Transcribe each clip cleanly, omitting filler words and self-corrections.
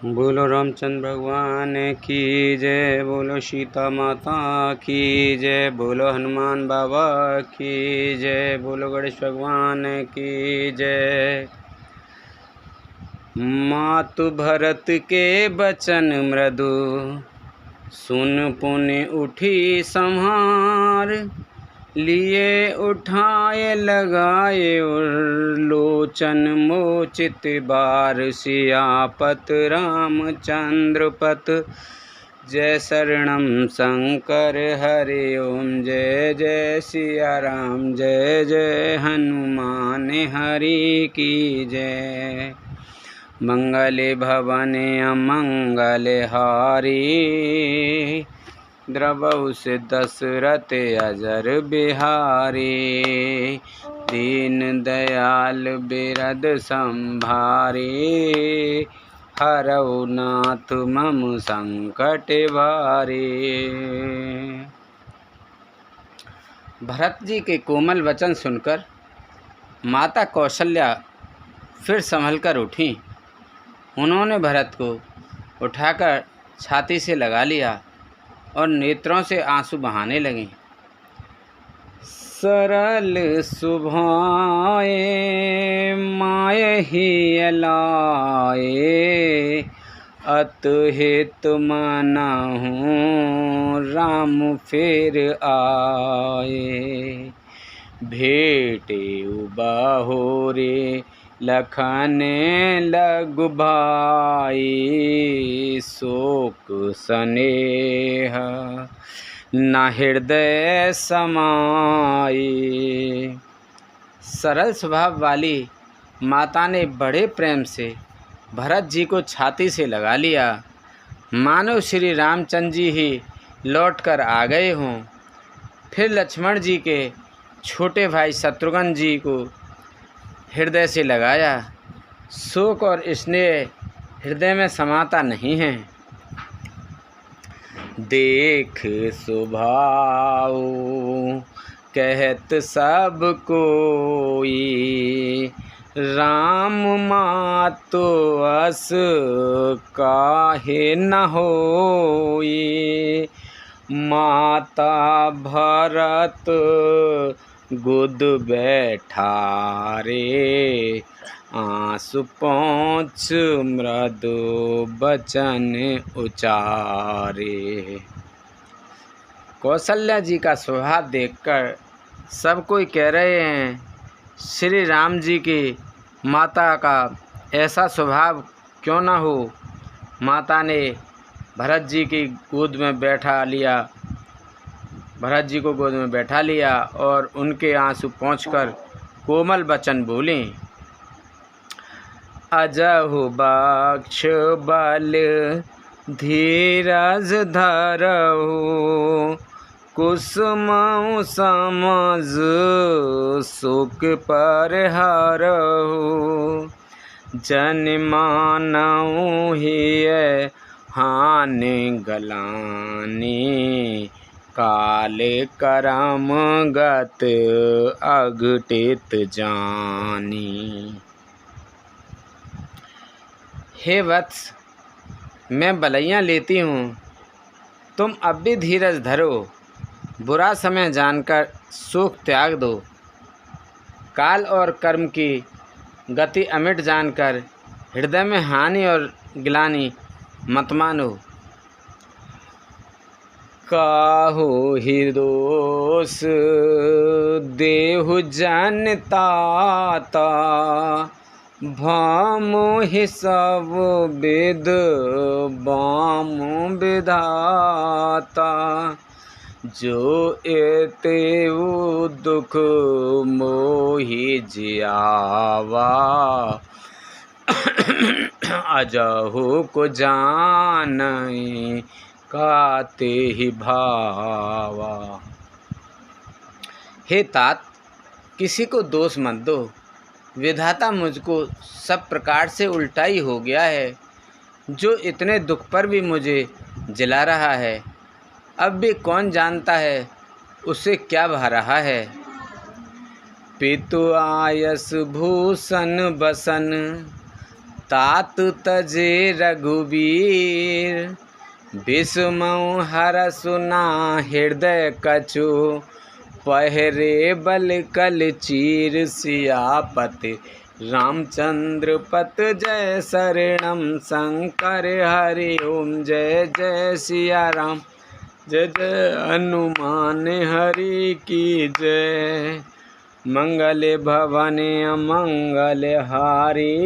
बोलो रामचंद्र भगवान की जय, बोलो सीता माता की जय, बोलो हनुमान बाबा की जय, बोलो गणेश भगवान की जय। मातु भरत के बचन मृदु, सुन पुनि उठी संहार, लिए उठाए लगाए लोचन मोचित बार, सियापत रामचंद्र पत जय शरणम शंकर हरि ओम, जय जय सिया राम, जय जय हनुमान हरि की जय। मंगले भवने अमंगल हारी, द्रवहु से दशरथ अजर बिहारी, दीन दयाल बिरद संभारी, हरऊ नाथ मम संकट भारी। भरत जी के कोमल वचन सुनकर माता कौशल्या फिर संभलकर उठी। उन्होंने भरत को उठाकर छाती से लगा लिया और नेत्रों से आंसू बहाने लगी। सरल सुभाए माय ही लाए, अतहित मनहु राम फिर आए, भेटे बाहोरे लखन लघु भाई, शोक स्नेह न हृदय समाई। सरल स्वभाव वाली माता ने बड़े प्रेम से भरत जी को छाती से लगा लिया, मानो श्री रामचंद्र जी ही लौट कर आ गए हों। फिर लक्ष्मण जी के छोटे भाई शत्रुघ्न जी को हृदय से लगाया। शोक और स्नेह हृदय में समाता नहीं है। देख स्वभाव कहत सब कोई, राम मातो अस काहे न होई, माता भरत गुद बैठारे, आंसू पोंछ मृदु बचन उचारे। कौशल्या जी का स्वभाव देखकर सब कोई कह रहे हैं, श्री राम जी की माता का ऐसा स्वभाव क्यों ना हो। माता ने भरत जी की गोद में बैठा लिया, भरत जी को गोद में बैठा लिया और उनके आंसू पोंछकर कोमल वचन बोले। अजहु बक्ष बल धीरज धरहु, कुसुमउ समझ सुख पर हरहु, जन मानऊ हिय हानि गलानी, काल करम गत अघटित जानी। हे वत्स, मैं बलैयाँ लेती हूँ, तुम अब भी धीरज धरो, बुरा समय जानकर शोक त्याग दो, काल और कर्म की गति अमिट जानकर हृदय में हानि और ग्लानि मत मानो। काहू ही दोष देहु जनताता, भामो ही सब विद बामो विधाता, जो एतेउ दुख मोहि जियावा, अजहु को जानई काते ही भावा। हे तात, किसी को दोष मत दो, विधाता मुझको सब प्रकार से उल्टा ही हो गया है, जो इतने दुख पर भी मुझे जिला रहा है। अब भी कौन जानता है उसे क्या भा रहा है। पितु आयस भूषण बसन, तात तजे रघुबीर, बिस्मऊ हरसु ना हृदय कछु, पहरे बल कल चीर सियापति रामचंद्र पत जय शरणम शंकर हरि ओम जय जय सिया राम जय जय हनुमान हरि की जय। मंगल भवन अमंगल हारी,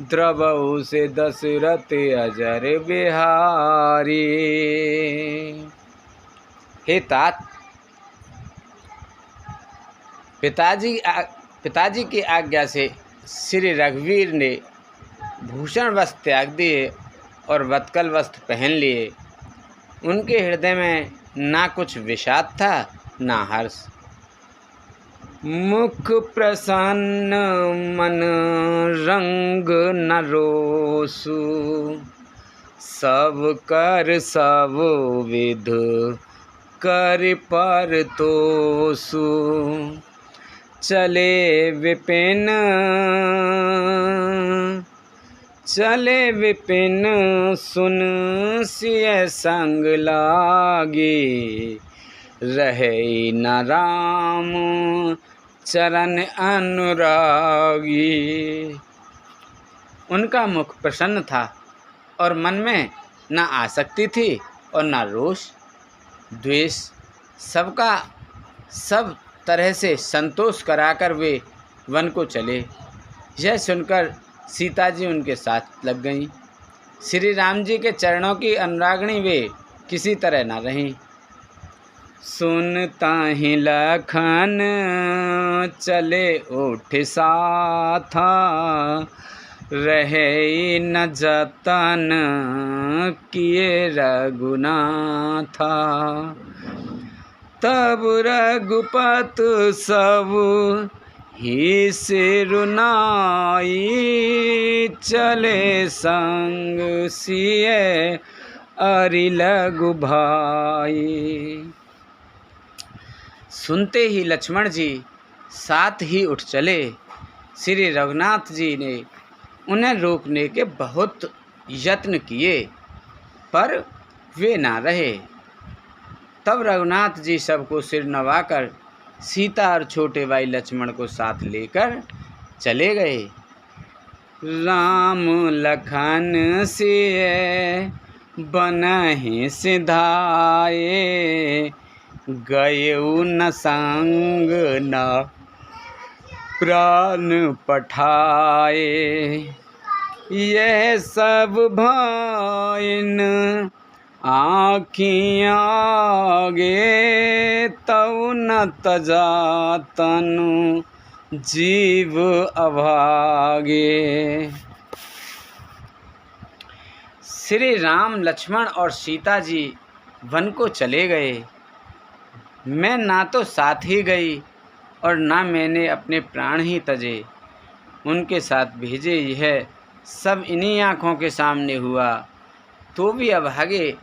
द्रवहु से दशरथ अजर बिहारी। हे तात, पिताजी की आज्ञा से श्री रघुवीर ने भूषण वस्त्र त्याग दिए और वत्कल वस्त्र पहन लिए। उनके हृदय में ना कुछ विषाद था ना हर्ष। मुख प्रसन्न मन रंग न रोसु, सब कर सब विध कर पर तोसु, चले विपिन सुन सिय संग लागे, रहे न राम चरण अनुरागी। उनका मुख प्रसन्न था और मन में न आसक्ति थी और न रोष द्वेष। सबका सब तरह से संतोष कराकर वे वन को चले। यह सुनकर सीता जी उनके साथ लग गईं। श्री राम जी के चरणों की अनुरागिणी वे किसी तरह न रहीं। सुनता ही लखन चले उठ साथा, रहे न जतन किए रघुनाथा। तब रघुपत सब ही सिरुनाई, चले संग सिय अरि लघु भाई। सुनते ही लक्ष्मण जी साथ ही उठ चले। श्री रघुनाथ जी ने उन्हें रोकने के बहुत यत्न किए पर वे ना रहे। तब रघुनाथ जी सबको सिर नवाकर सीता और छोटे भाई लक्ष्मण को साथ लेकर चले गए। राम लखन सिय बनहि सिधाए, गयउ न संग न प्राण पठाए। यह सब भाइन आँखियाँ आगे, तऊ न तजा तनु जीव अभागे। श्री राम लक्ष्मण और सीता जी वन को चले गए। मैं ना तो साथ ही गई और ना मैंने अपने प्राण ही तजे। उनके साथ भेजे यह सब इन्हीं आँखों के सामने हुआ तो भी अभागे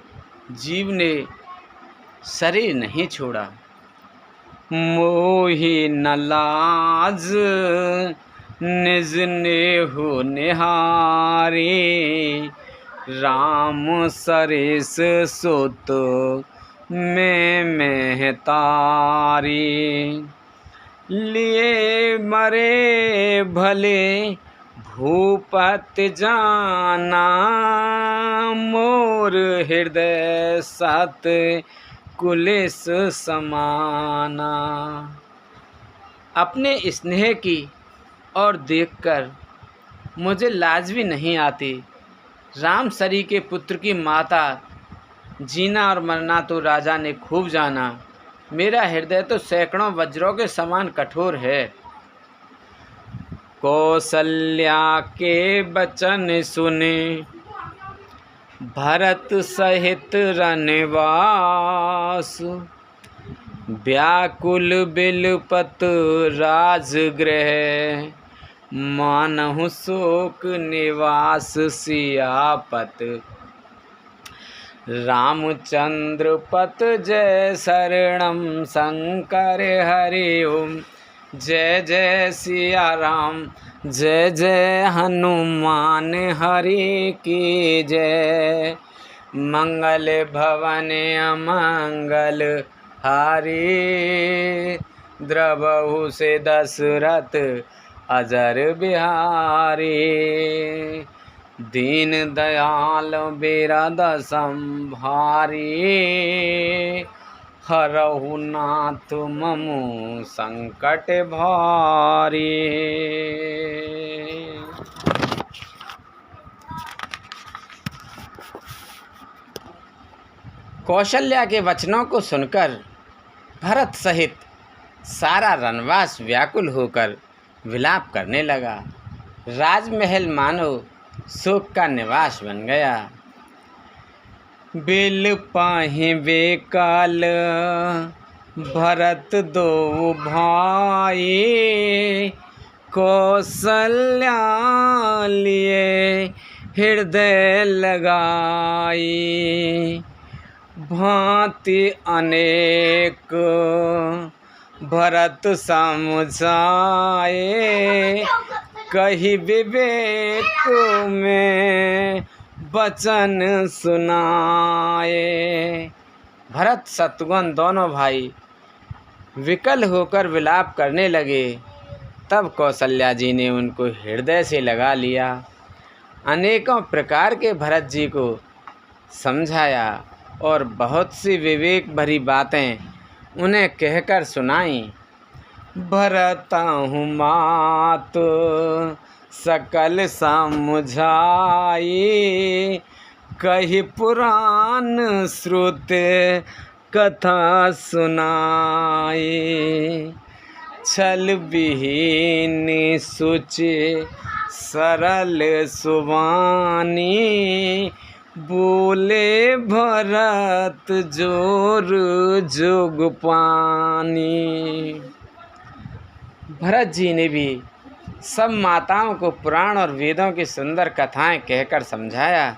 जीव ने शरीर नहीं छोड़ा। मोहि न लाज निज नेहु निहारी, राम सरेस सुत में महतारी। लिए मरे भले भूपति जाना, मोर हृदय सत कुलिस समाना। अपने स्नेह की ओर देखकर मुझे लाज भी नहीं आती। राम सरी के पुत्र की माता जीना और मरना तो राजा ने खूब जाना। मेरा हृदय तो सैकड़ों वज्रों के समान कठोर है। कौसल्या के बचन सुने, भरत सहित रनवास। व्याकुल बिलपत राजगृह, मानहु शोक निवास सियापत। रामचंद्र पत जय शरणम शंकर हरि ओम। जय जय सिया राम जय जय हनुमान हरि की जय। मंगल भवन अमंगल हारी, द्रवहु से दशरथ अजर बिहारी। दीन दयाल बिरद संभारी, हरहु नाथ ममु संकट भारी। कौशल्या के वचनों को सुनकर भरत सहित सारा रनवास व्याकुल होकर विलाप करने लगा। राजमहल मानो शोक का निवास बन गया। बिल पाहि बेकाल भरत दो भाई, कौशल्या लिए हृदय लगाई। भांति अनेक भरत समझाए, कही विवेक में वचन सुनाए। भरत शत्रुघ्न दोनों भाई विकल होकर विलाप करने लगे। तब कौशल्या जी ने उनको हृदय से लगा लिया। अनेकों प्रकार के भरत जी को समझाया और बहुत सी विवेक भरी बातें उन्हें कहकर सुनाई। भरताहु मात सकल समझाई, कही पुराण श्रुत कथा सुनाई। छल विहीन सुचि सरल सुवानी, बोले भरत जोर जोग पानी। भरत जी ने भी सब माताओं को पुराण और वेदों की सुंदर कथाएं कहकर समझाया।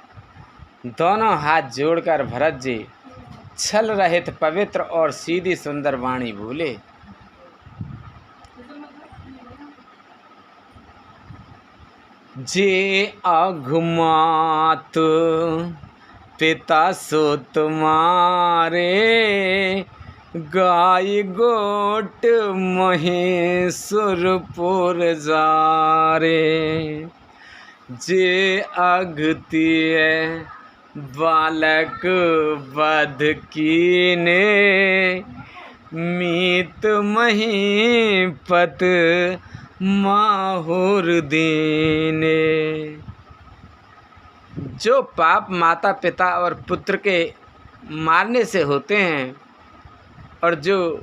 दोनों हाथ जोड़कर भरत जी छल रहित पवित्र और सीधी सुंदर वाणी बोले। जे अघमात पिता सो तुम्हारे, गाय गोट महेश्वरपुर जारे। जे अघतिय बालक वध कीने, मीत महीपत माहुर दीने। जो पाप माता पिता और पुत्र के मारने से होते हैं और जो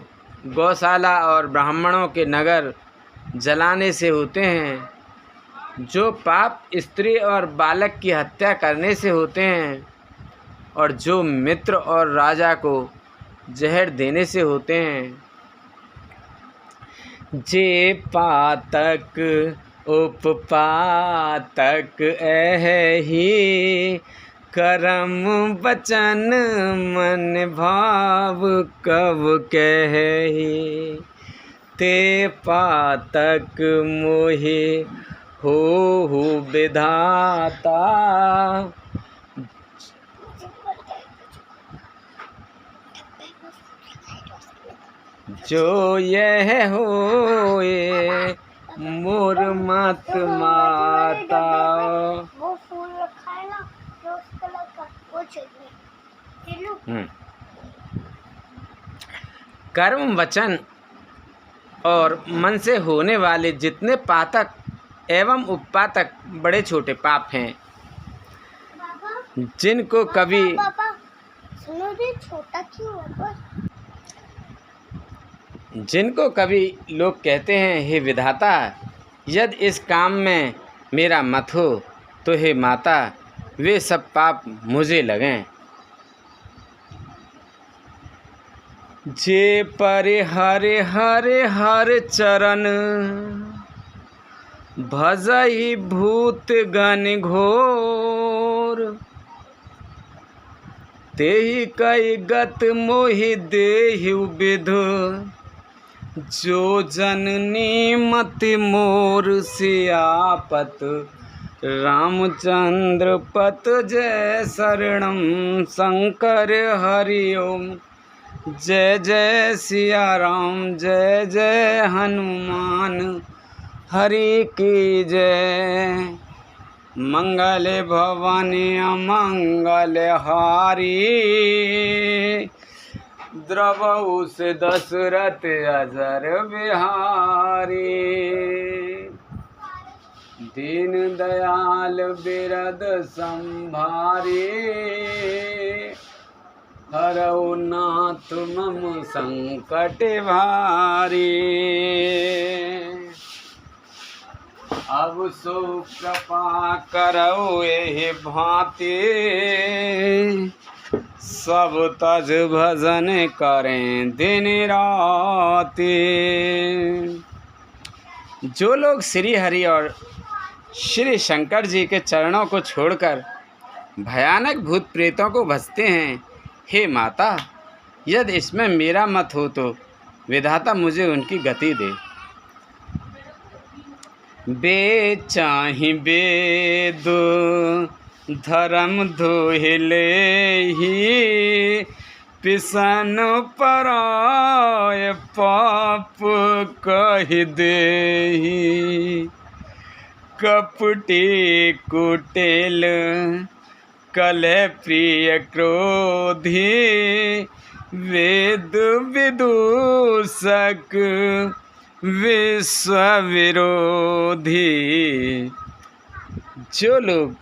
गौशाला और ब्राह्मणों के नगर जलाने से होते हैं, जो पाप स्त्री और बालक की हत्या करने से होते हैं और जो मित्र और राजा को जहर देने से होते हैं। जे पातक उपपातक एहि, करम वचन मन भाव कब कहि। ते पातक मोहि होहु विधाता, जो यह होए मोर मत माता। वो फूल रखा है ना रोज कलर का, वो चाहिए। कर्म वचन और मन से होने वाले जितने पातक एवं उपपातक बड़े छोटे पाप हैं, जिनको कभी सुनो रे, छोटा क्यों है? जिनको कभी लोग कहते हैं हे विधाता, यदि इस काम में मेरा मत हो तो हे माता वे सब पाप मुझे लगें। जे परे हरे हरे हर चरण, भजई भूत गण घोर। तेहि कई गत मोहि देहु विधु, जो जननी मति मोर सियापत रामचंद्र पत जय शरणम शंकर हरि ओम। जय जय सिया राम जय जय हनुमान हरि की जय। मंगल भवानी अमंगल हारी द्रवहु से दशरथ अजर बिहारी। दीन दयाल बिरद संभारी हरऊ नाथ मम संकट भारी। अब सो कृपा करऊ एहि भांति सब तज भजन करें दिन राति। जो लोग श्री हरि और श्री शंकर जी के चरणों को छोड़कर भयानक भूत प्रेतों को भजते हैं, हे माता, यदि इसमें मेरा मत हो तो विधाता मुझे उनकी गति दे। बेचाहि वेद धर्म धोहिले ही पिसन पराय पाप कहि देहि। कपटी कुटिल कलह प्रिय क्रोधी वेद विदूषक विश्व विरोधी। जो लोग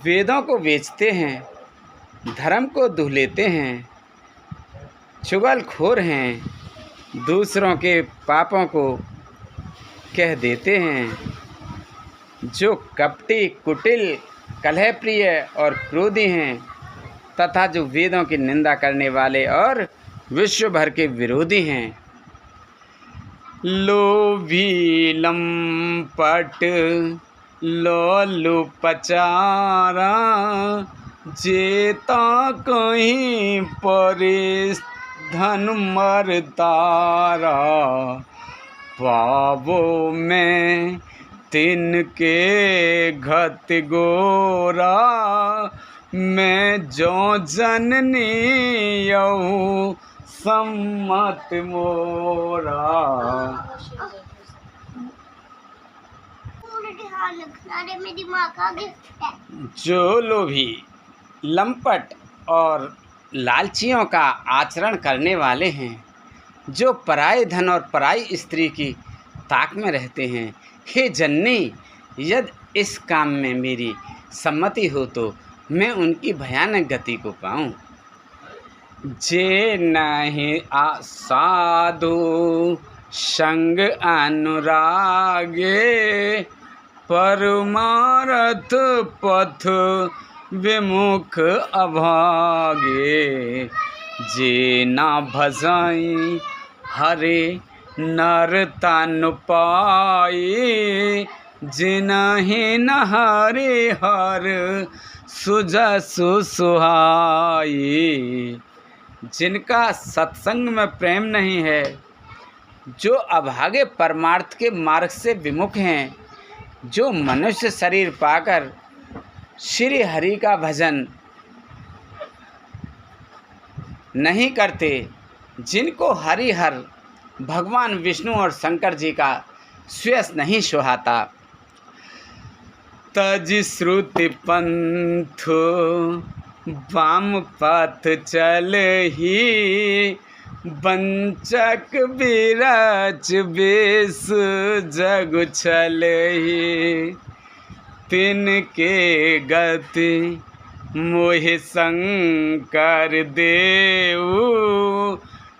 वेदों को बेचते हैं, धर्म को दुह लेते हैं, चुगलखोर हैं, दूसरों के पापों को कह देते हैं, जो कपटी कुटिल कलह प्रिय और क्रोधी हैं तथा जो वेदों की निंदा करने वाले और विश्व भर के विरोधी हैं। लोभी लंपट लोलुपचारा जेता कहीं परिस धन मर तारा। पावो में तिनके घत गोरा मैं जो जननी यहूँ सम्मत मोरा। मेरी माँ का गिफ्ट है। जो लोभी लंपट और लालचियों का आचरण करने वाले हैं, जो पराये धन और पराई स्त्री की ताक में रहते हैं, हे जननी, यदि इस काम में मेरी सम्मति हो तो मैं उनकी भयानक गति को पाऊं। जे नहीं साधु संग अनुरागे परमारथ पथ विमुख अभागे। जे ना भजाई हरे नर तन पाई जिनहि न हरे हर सुजसु सुहाई। जिनका सत्संग में प्रेम नहीं है, जो अभागे परमार्थ के मार्ग से विमुख हैं, जो मनुष्य शरीर पाकर श्री हरि का भजन नहीं करते, जिनको हरिहर भगवान विष्णु और शंकर जी का श्रेयस नहीं सुहाता, तज श्रुति पंथ वाम पथ चल ही बंचक बिरच बेस जग छल ही। तिनके गति मोहि शंकर देऊ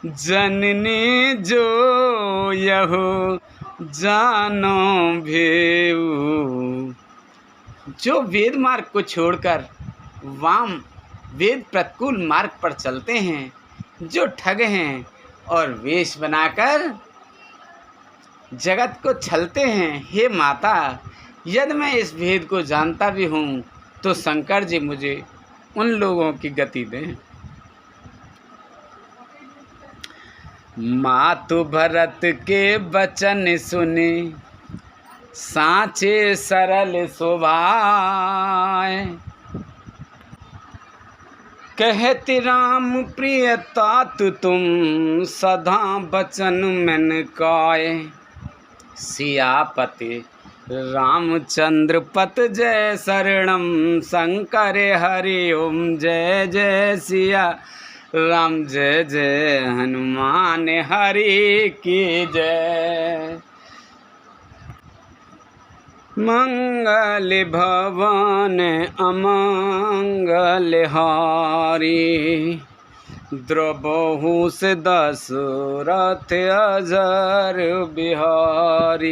जननी जो यहो जानो भेऊ। जो वेद मार्ग को छोड़कर वाम वेद प्रतिकूल मार्ग पर चलते हैं, जो ठग हैं और वेश बनाकर जगत को छलते हैं, हे माता, यदि मैं इस भेद को जानता भी हूँ तो शंकर जी मुझे उन लोगों की गति दें। मातु भरत के बचन सुने साँचे सरल सुभाए। कहति राम प्रिय तात तुम सदा बचन मन काए। सियापति रामचंद्र पत जय शरणम शंकर हरि ओम जय जय सिया राम जय जय हनुमान हरि की जय। मंगल भवन अमंगल हारी द्रबहु से दशरथ अजर बिहारी।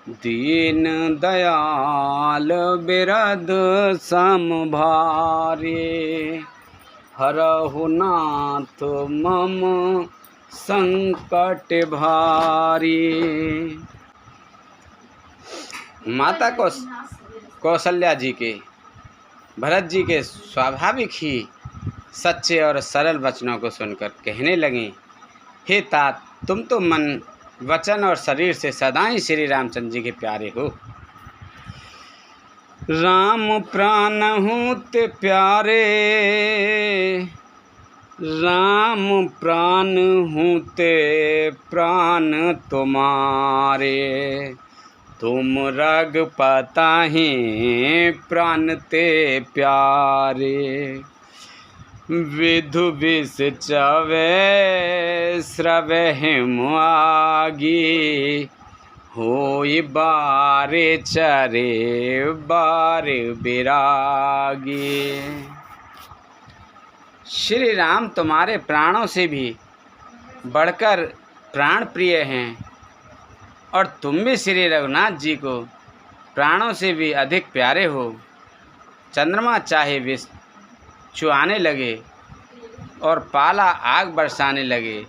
दीन दयाल बिरद सम भारी हरहु नाथ मम संकट भारी। माता कौशल्या जी के भरत जी के स्वाभाविक ही सच्चे और सरल वचनों को सुनकर कहने लगीं, हे तात, तुम तो मन वचन और शरीर से सदा ही श्री रामचंद्र जी के प्यारे हो। राम प्राण हूँ ते प्यारे, राम प्राण हूँ ते प्राण तुम्हारे। तुम रघुपता ही प्राण ते प्यारे। विधु विष चवे स्रवे हिमागी होई बारे चरे बारे बिरागी। श्री राम तुम्हारे प्राणों से भी बढ़कर प्राण प्रिय हैं और तुम भी श्री रघुनाथ जी को प्राणों से भी अधिक प्यारे हो। चंद्रमा चाहे विष चुआने लगे और पाला आग बरसाने लगे,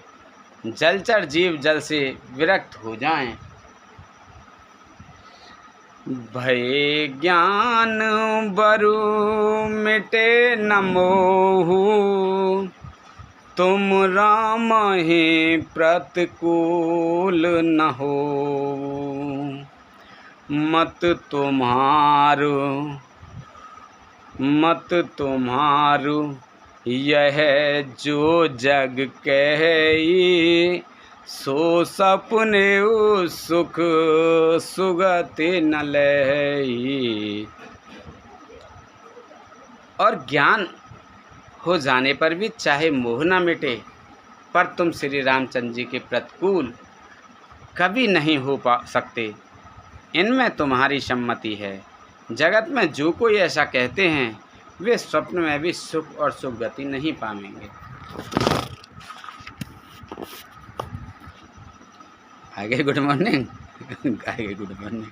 जलचर जीव जल से विरक्त हो जाएं। भय ज्ञान बरु मिटे न मोहु, तुम राम ही प्रतिकूल न हो। मत तुम्हारो यह जो जग कही, सो सपने सुख सुगति न लही। और ज्ञान हो जाने पर भी चाहे मोह न मिटे, पर तुम श्री रामचंद्र जी के प्रतिकूल कभी नहीं हो सकते, इनमें तुम्हारी सम्मति है। जगत में जो कोई ऐसा कहते हैं वे स्वप्न में भी सुख और सुगति नहीं पाएंगे। आगे गुड मॉर्निंग आगे गुड मॉर्निंग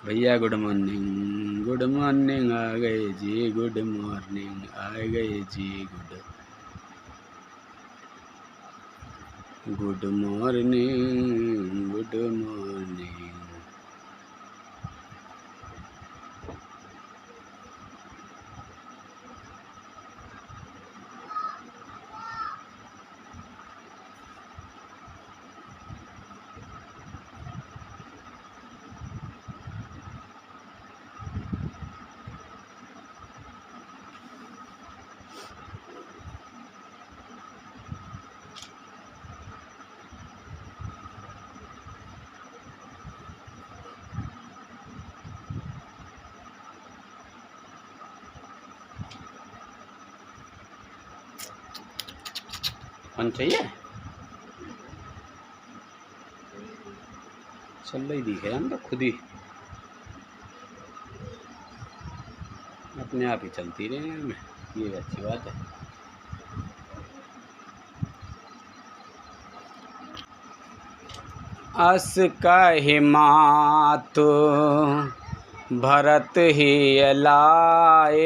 भैया गुड मॉर्निंग आ गए जी, गुड मॉर्निंग आ गए जी, गुड मॉर्निंग गुड मॉर्निंग। कौन चाहिए? चल रही दिखे हम तो खुद ही अपने आप ही चलती रहे, ये अच्छी बात है। अस कहि मातु भरत ही लाए,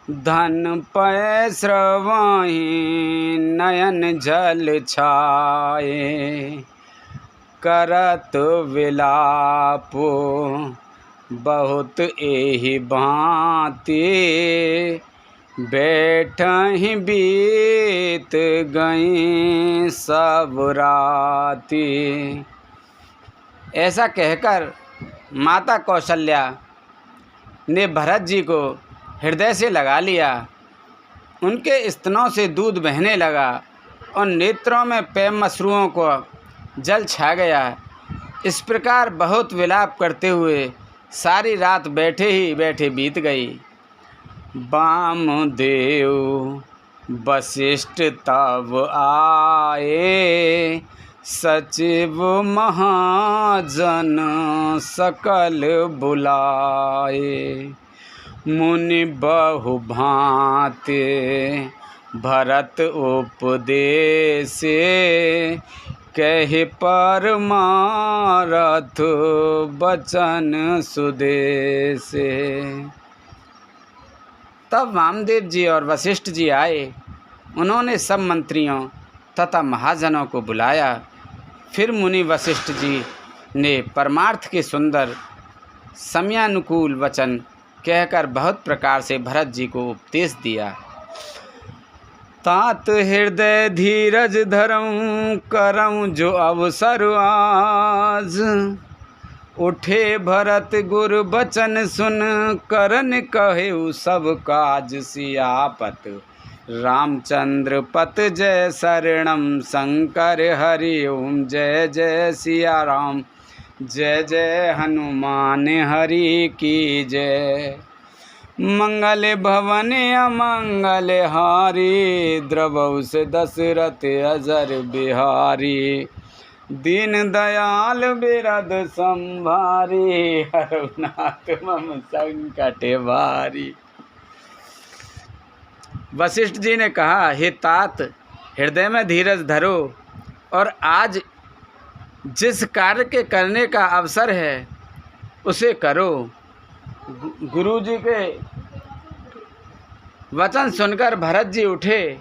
धन पै श्रवहि नयन जल छाए। करत विलाप बहुत एहि भांति, बैठहि बीत गई सब राती। ऐसा कहकर माता कौशल्या ने भरत जी को हृदय से लगा लिया। उनके स्तनों से दूध बहने लगा और नेत्रों में प्रेम अश्रुओं को जल छा गया। इस प्रकार बहुत विलाप करते हुए सारी रात बैठे ही बैठे बीत गई। वामदेव वशिष्ठ तब आए, सचिव महाजन सकल बुलाए। मुनि बहु भांति भरत उपदेसे, कहे परमारथ बचन सुदेसे। तब वामदेव जी और वशिष्ठ जी आए। उन्होंने सब मंत्रियों तथा महाजनों को बुलाया। फिर मुनि वशिष्ठ जी ने परमार्थ के सुंदर समयानुकूल वचन कहकर बहुत प्रकार से भरत जी को उपदेश दिया। तात हृदय धीरज धरऊं, करऊं जो अवसर आज। उठे भरत गुरु बचन सुन, करन कहेउ सब काज। सियापत रामचंद्र पत जय शरणम, शंकर हरि ओम जय जय सिया राम। जय जय हनुमान हरि की जय। मंगल भवन अमंगल हारी, द्रवौ से दशरथ अजर बिहारी। दीन दयाल बिरद संभारी, हरनाथ मम संकट भारी। वशिष्ठ जी ने कहा, हे तात, हृदय में धीरज धरो और आज जिस कार्य के करने का अवसर है उसे करो। गुरु जी के वचन सुनकर भरत जी उठे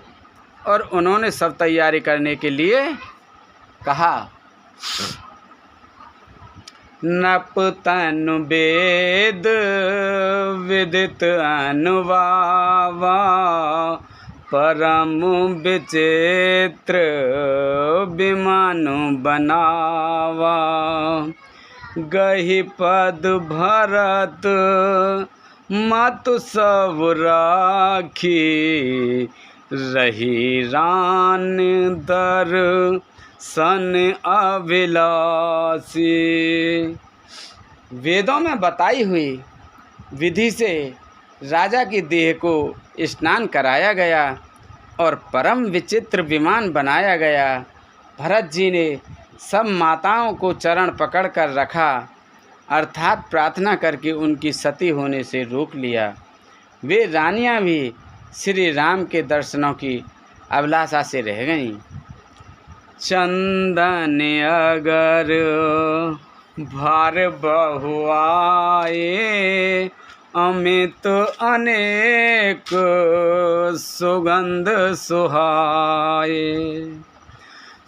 और उन्होंने सब तैयारी करने के लिए कहा। नप तनु वेद विदित अनुवावा, परम विचित्र विमानु बनावा। गहि पद भरत मातु सब राखी, रही रान दर सन अभिलाषी। वेदों में बताई हुई विधि से राजा की देह को स्नान कराया गया और परम विचित्र विमान बनाया गया। भरत जी ने सब माताओं को चरण पकड़कर रखा, अर्थात प्रार्थना करके उनकी सती होने से रोक लिया। वे रानियां भी श्री राम के दर्शनों की अभिलाषा से रह गईं। चंदन अगर भार बहुआए, अमित अनेक सुगंध सुहाए।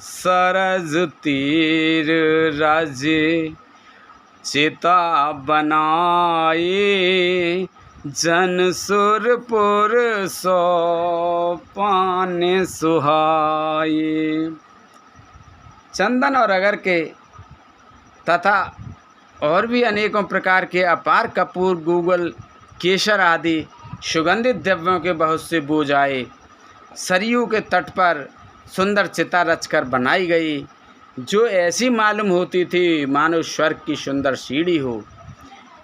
सरज तीर राज्य चिता बनाए, जन सुरपुर सो पान सुहाए। चंदन और अगर के तथा और भी अनेकों प्रकार के अपार कपूर, गूगल, केसर आदि सुगंधित द्रव्यों के बहुत से बोझ आए। सरयू के तट पर सुंदर चिता रचकर बनाई गई, जो ऐसी मालूम होती थी मानो स्वर्ग की सुंदर सीढ़ी हो।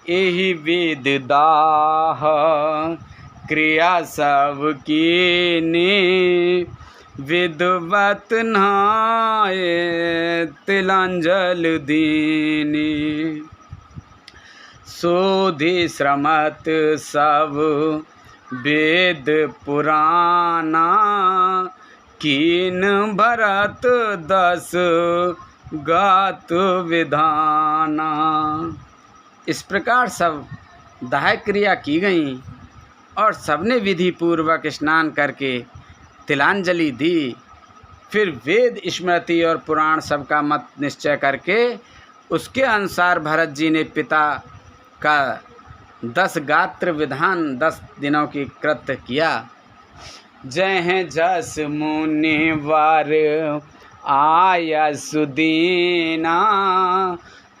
एहि वेद दाह क्रिया सब कीनी, विद्वत नहाए तिलांजल दीनी। सोधि श्रमत सब वेद पुराना, कीन भरत दस गात विधाना। इस प्रकार सब दाह क्रिया की गई और सबने विधि पूर्वक स्नान करके तिलांजलि दी। फिर वेद, स्मृति और पुराण सबका मत निश्चय करके उसके अनुसार भरत जी ने पिता का 10 गात्र विधान 10 दिनों की कृत्य किया। जय जस मुनिवर आया सुदीना,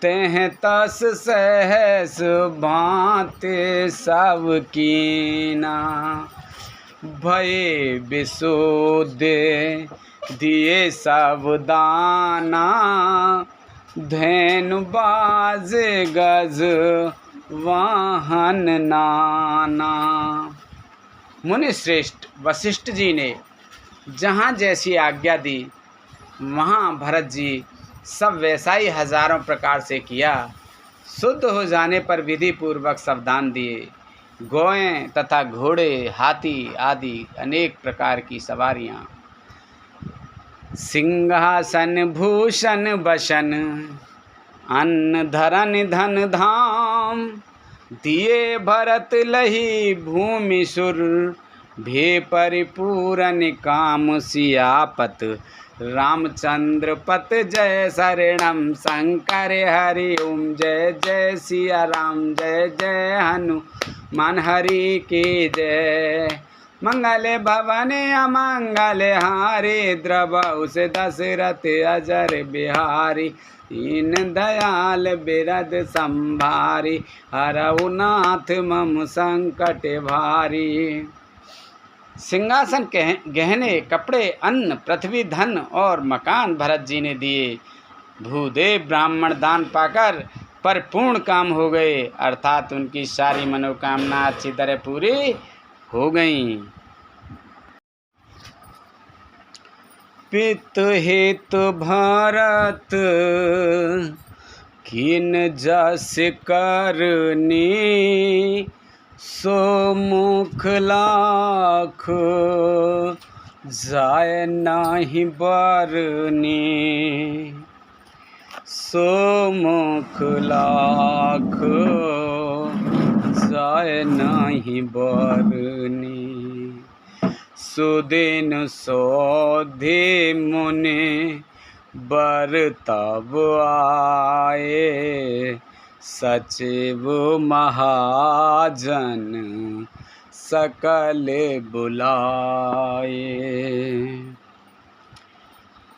तेह तस सहस भांति सब कीना। भये विशुद्ध दिए सावधाना, धैनु बाज गज वाहन नाना। मुनि श्रेष्ठ वशिष्ठ जी ने जहाँ जैसी आज्ञा दी वहाँ भरत जी सब वैसा ही हजारों प्रकार से किया। शुद्ध हो जाने पर विधि पूर्वक सावधान दिए। गौएं तथा घोड़े, हाथी आदि अनेक प्रकार की सवारियाँ, सिंहासन भूषण बसन, अन्न धरन धन धाम, दिए भरत लही भूमि सुर, भे परिपूरन काम। सियापत रामचंद्र पत जय शरणम, शंकर हरि ओम जय जय सिया राम, जय जय हनुमान हरि की जय। मंगल भवन अमंगल हारी, द्रवहु से दशरथ अजर बिहारी। दीन दयाल बिरद संभारी, हरहु नाथ मम संकट भारी। सिंहासन गहने, कपड़े, अन्न, पृथ्वी, धन और मकान भरत जी ने दिए। भूदेव ब्राह्मण दान पाकर परिपूर्ण काम हो गए, अर्थात उनकी सारी मनोकामना अच्छी तरह पूरी हो गई। पित हित भरत किन जस करनी, सो मुख लाख जाय नाही बरनी। सो मुख लाख जाय नाही बरनी। सुदिन सोधे मुनि बर तब आए, सचिव महाजन सकल बुलाए।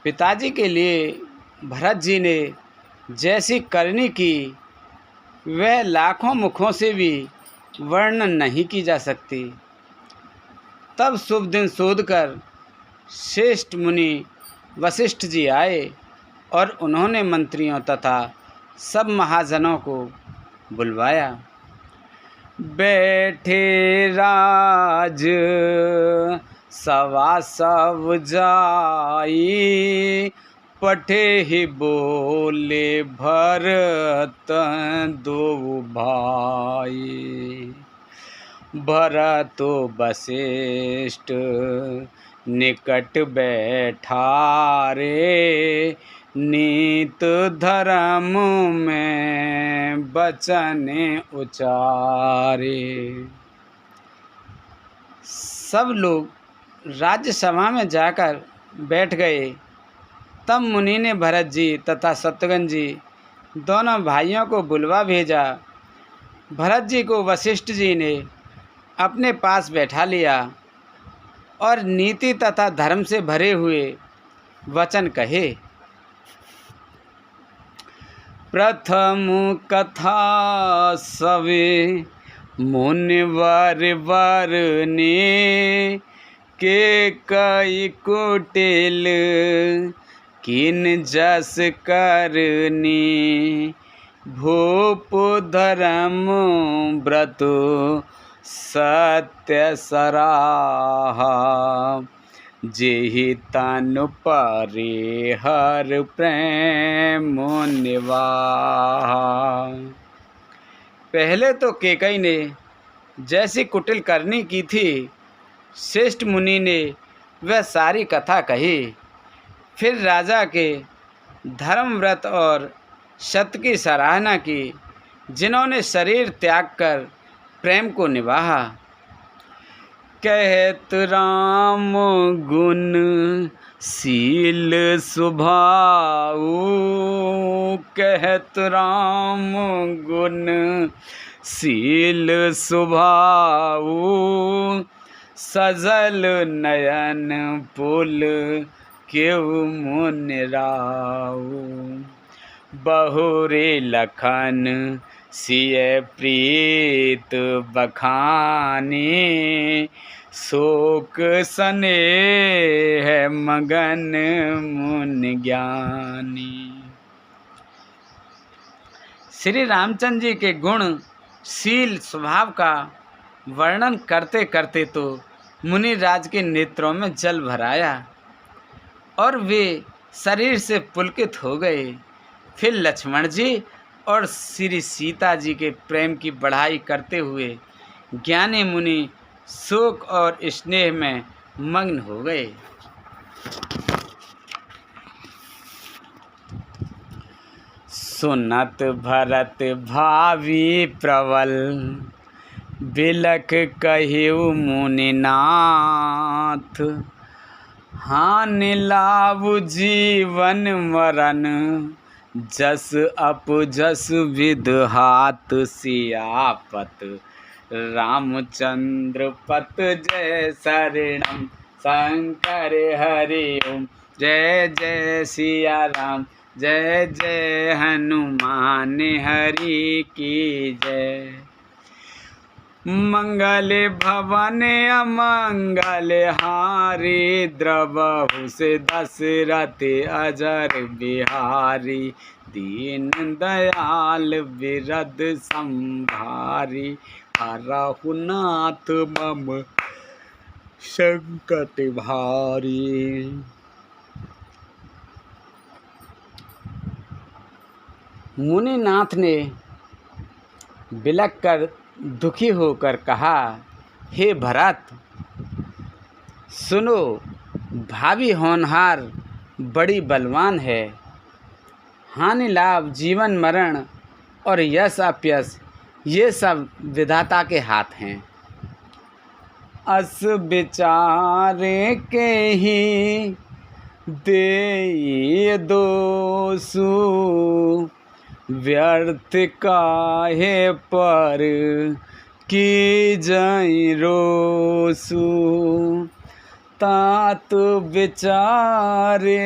पिताजी के लिए भरत जी ने जैसी करनी की वह लाखों मुखों से भी वर्णन नहीं की जा सकती। तब शुभ दिन शोधकर श्रेष्ठ मुनि वशिष्ठ जी आए और उन्होंने मंत्रियों तथा सब महाजनों को बुलवाया। बैठे राज सवा सब जाई, पठे ही बोले भरत दो भाई। भरत वशिष्ठ निकट बैठारे, नीत धर्म में वचन उचारे। सब लोग राज्यसभा में जाकर बैठ गए। तब मुनि ने भरत जी तथा शत्रुघ्न जी दोनों भाइयों को बुलवा भेजा। भरत जी को वशिष्ठ जी ने अपने पास बैठा लिया और नीति तथा धर्म से भरे हुए वचन कहे। प्रथम कथा सवे मुनिवर वरने, के कई कुटिल किन जस करनी। भूप धर्म व्रत सत्य सराहा, जेहि तनु परे हर प्रेम निवाहा। पहले तो केकई ने जैसी कुटिल करनी की थी, श्रेष्ठ मुनि ने वह सारी कथा कही। फिर राजा के धर्म व्रत और सत्य की सराहना की, जिन्होंने शरीर त्याग कर प्रेम को निभाया। कहत राम गुण शील स्वभाव, कहत राम गुण शील सुभाऊ सजल नयन पुल केहू मुनि राऊ। बहुरे लखन सिय प्रीत बखानी शोक स्नेह मगन मुनि ज्ञानी। श्री रामचंद्र जी के गुण शील स्वभाव का वर्णन करते करते तो मुनि राज के नेत्रों में जल भर आया और वे शरीर से पुलकित हो गए। फिर लक्ष्मण जी और श्री सीता जी के प्रेम की बढ़ाई करते हुए ज्ञानी मुनि शोक और स्नेह में मग्न हो गए। सुनत भरत भावी प्रबल बिलख कहिउ मुनिनाथ। हानि लाभ जीवन मरण जस अपजस विध हाथ। सियापत रामचंद्र पत जय शरणम शंकर हरि ओम। जय जय सिया राम जय जय हनुमान हरि की जय। मंगल भवन अमंगल हारी द्रवहु से दशरथ अजर बिहारी। दीन दयाल बिरद संभारी हरहु नाथ मम संकट भारी। मुनिनाथ ने बिलख कर दुखी होकर कहा, हे भरत सुनो, भावी होनहार बड़ी बलवान है। हानि लाभ जीवन मरण और यश अपयश ये सब विधाता के हाथ हैं। अस विचारे के ही दे दोसु व्यर्थ काहे पर की जई रोसु। तात विचारे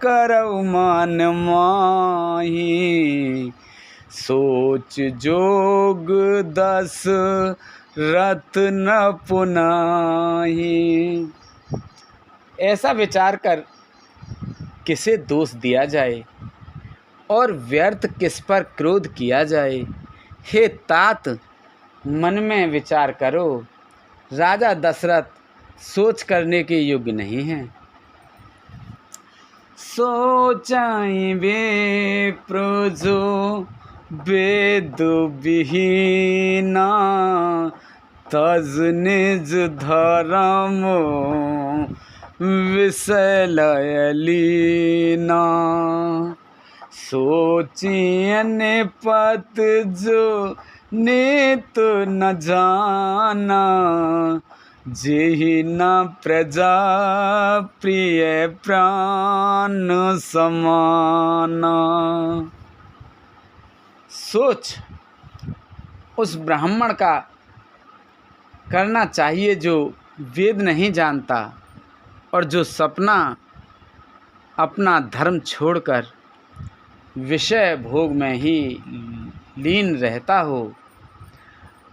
करौ मन माही सोच जोग दस रत न पुनाही। ऐसा विचार कर किसे दोष दिया जाए और व्यर्थ किस पर क्रोध किया जाए। हे तात मन में विचार करो, राजा दशरथ सोच करने के योग्य नहीं हैं। सोचाई वे प्रजो वेद विहीना तज निज धर्म विषय लयलीना। सोचियन पत जो नेत न जाना जेहि न प्रजा प्रिय प्राण समाना। सोच उस ब्राह्मण का करना चाहिए जो वेद नहीं जानता और जो सपना अपना धर्म छोड़कर विषय भोग में ही लीन रहता हो।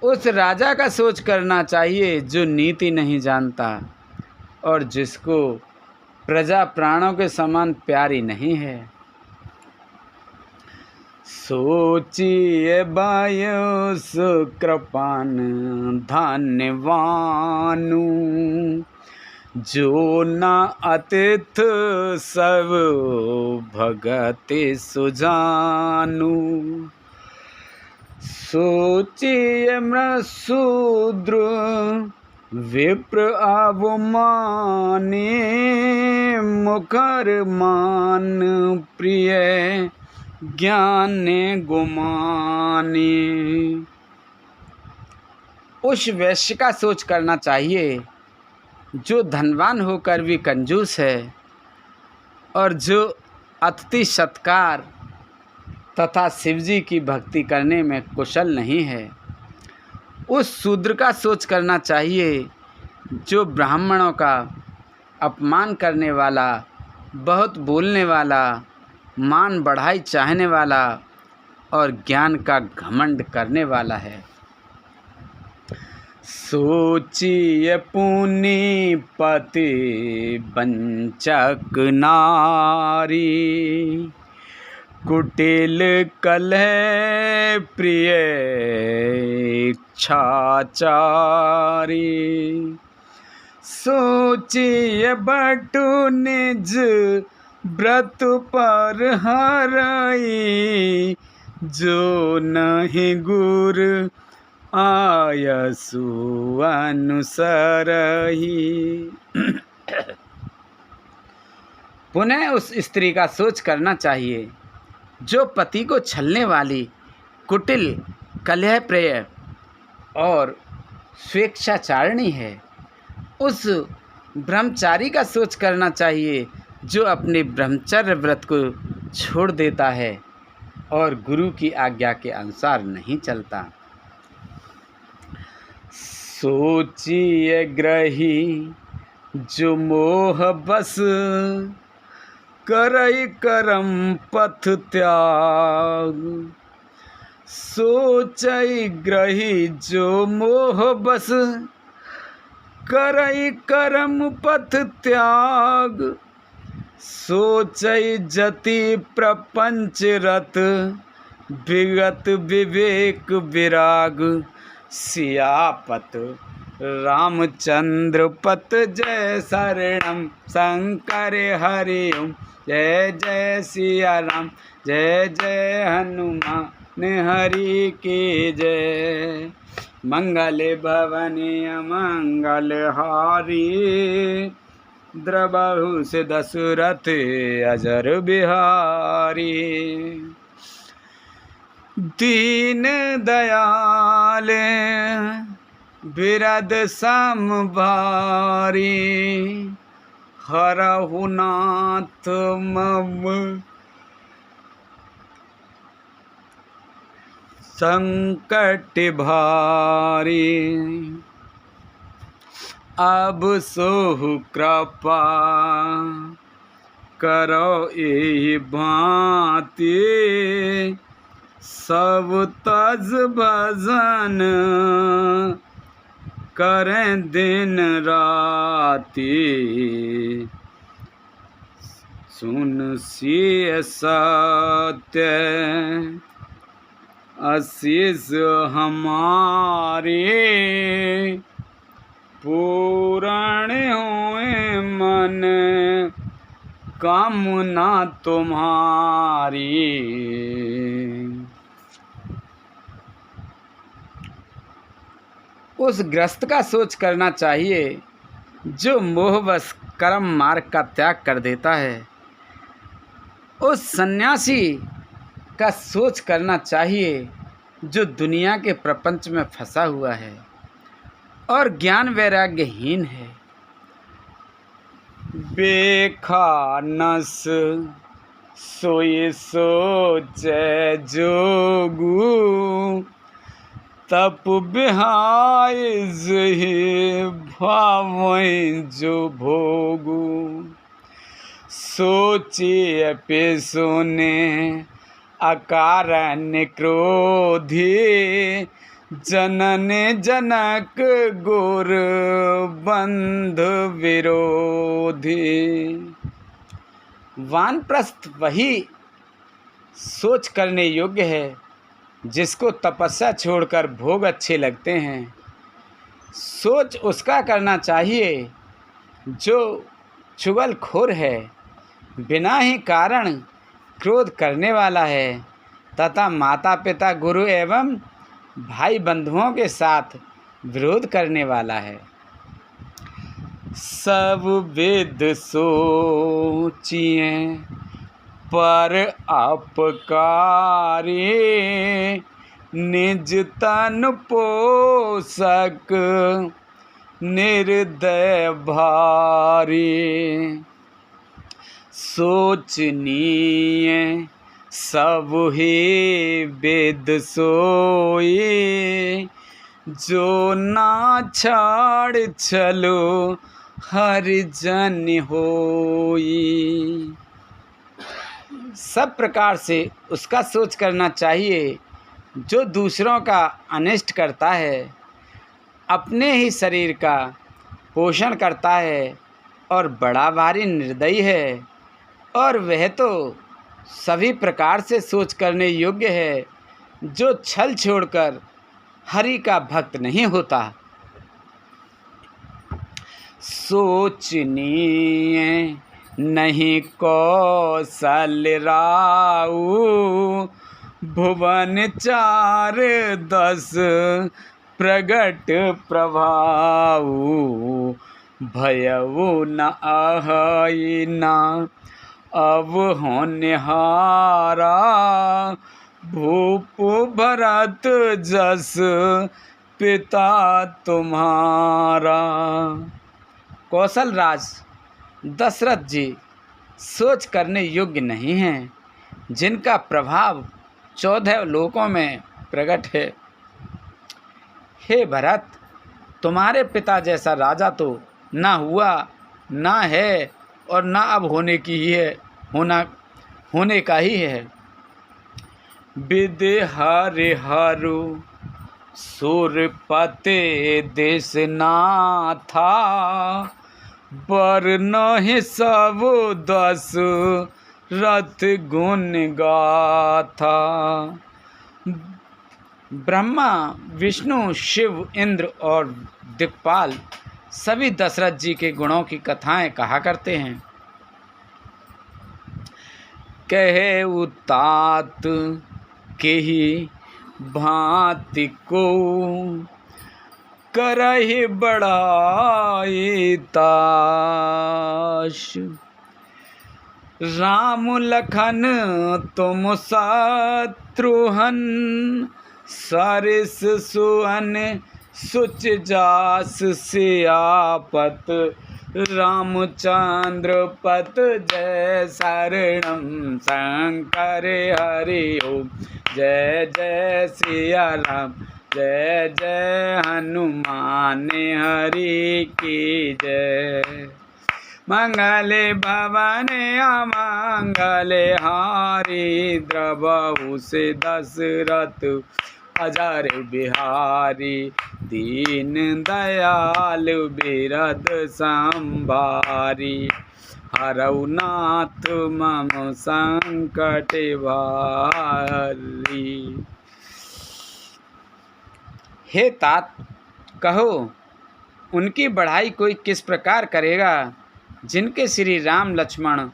उस राजा का सोच करना चाहिए जो नीति नहीं जानता और जिसको प्रजा प्राणों के समान प्यारी नहीं है। सोचिए वायु सुकृपान धन्यवानु जो न अतिथ सब भगति सुजानु। सोचिए मृशूद्र विप्र अवमानी मुखर मान प्रिय ज्ञान गुमानी। उस वैश्य का सोच करना चाहिए जो धनवान होकर भी कंजूस है और जो अतिथि सत्कार तथा शिवजी की भक्ति करने में कुशल नहीं है, उस शूद्र का सोच करना चाहिए जो ब्राह्मणों का अपमान करने वाला, बहुत बोलने वाला, मान बढ़ाई चाहने वाला और ज्ञान का घमंड करने वाला है। सोचिए पुनि पति वंचक नारी, कुटिल कलह प्रिय इच्छाचारी। सोचिए बटु निज व्रत पर हरई, जो नहीं गुर आयसु अनुसरही। पुनः उस स्त्री का सोच करना चाहिए जो पति को छलने वाली, कुटिल, कलह प्रिय और स्वेच्छाचारिणी है। उस ब्रह्मचारी का सोच करना चाहिए जो अपने ब्रह्मचर्य व्रत को छोड़ देता है और गुरु की आज्ञा के अनुसार नहीं चलता। सोचिए ग्रही जो मोह बस, करई करम पथ त्याग। सोचई ग्रही जो मोह बस, करई करम पथ त्याग। सोचई जति प्रपंच रत, विगत विवेक विराग। सियापत रामचंद्र पत जय शरणम शंकर हरि ओम। जय जय सिया राम, जय जय हनुमान हरि की जय। मंगल भवन अमंगल हारी, द्रबहु से दशरथ अजर बिहारी। दीन दयाल बिरद सम भारी, हरहु नाथ मम संकट भारी। अब सोहु कृपा करो एहि भांति, सब तज भजन करें दिन राति। सुन सिय सत्य आशीष हमारे, पूर्ण होए मन कामना तुम्हारी। उस ग्रस्त का सोच करना चाहिए जो मोहवश कर्म मार्ग का त्याग कर देता है। उस सन्यासी का सोच करना चाहिए जो दुनिया के प्रपंच में फंसा हुआ है और ज्ञान वैराग्यहीन है। बेखानस सोए सोचे जोगु, तप बिहाय जहि भावै जो भोगु। सोचिए पे सोने अकारण क्रोधी, जनन जनक गुर बंध विरोधी। वानप्रस्थ वही सोच करने योग्य है जिसको तपस्या छोड़कर भोग अच्छे लगते हैं। सोच उसका करना चाहिए जो चुगलखोर है, बिना ही कारण क्रोध करने वाला है तथा माता पिता गुरु एवं भाई बंधुओं के साथ विरोध करने वाला है। सब वेद सोचिए पर अपकारी, निज तन पोषक निर्दय भारी। सोचनीय सब ही वेद सोई, जो ना छाड़ चलो हरिजन होई। सब प्रकार से उसका सोच करना चाहिए जो दूसरों का अनिष्ट करता है, अपने ही शरीर का पोषण करता है और बड़ा भारी निर्दयी है, और वह तो सभी प्रकार से सोच करने योग्य है जो छल छोड़कर हरि का भक्त नहीं होता। सोचनीय नहीं कौशल राऊ, भुवन 4-10 प्रगट प्रभाऊ। भयऊ न आहई न अब होनहारा, भूप भरत जस पिता तुम्हारा। कौशल राज दशरथ जी सोच करने योग्य नहीं हैं, जिनका प्रभाव 14 लोकों में प्रकट है। हे भरत, तुम्हारे पिता जैसा राजा तो ना हुआ, ना है और ना अब होने का ही है। विदे हरिहरु सुरपते देश नाथा, बरनहि सब 10 रथ गुण गाथा। ब्रह्मा, विष्णु, शिव, इंद्र और दिक्पाल सभी दशरथ जी के गुणों की कथाएं कहा करते हैं। कहे उतात के ही भांति को, करहि बड़ाई ताश। राम लखन तुम शत्रुहन, सरिस सुअन सुच जास सियापत। रामचंद्र पत जय शरणम शंकर हरि ओम। जय जय सिया राम, जय जय हनुमान हरि की जय। मंगले भवन अमंगले हारी, द्रवहु से दशरथ अजर बिहारी। दीन दयाल बिरद संभारी, हरऊ नाथ मम संकट भारी। हे तात, कहो उनकी बढ़ाई कोई किस प्रकार करेगा, जिनके श्री राम लक्ष्मण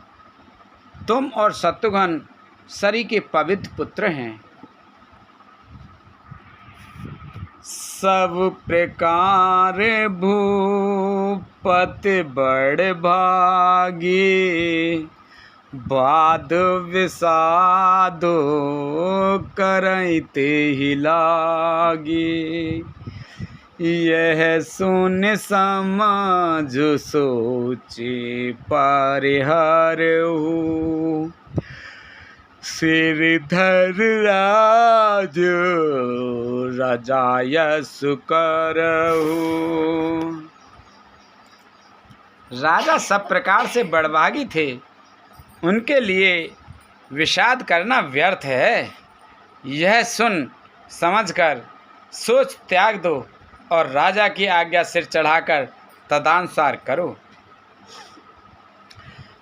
तुम और शत्रुघ्न सरी के पवित्र पुत्र हैं। सब प्रकार भूपत बड़ भागी, बाद विषादो करते ही लागी। यह सुन समझ सोचे परिहरहु, श्रीधर राज राजायस करहु। राजा सब प्रकार से बड़भागी थे, उनके लिए विषाद करना व्यर्थ है। यह सुन समझकर सोच त्याग दो और राजा की आज्ञा सिर चढ़ाकर तदनुसार करो।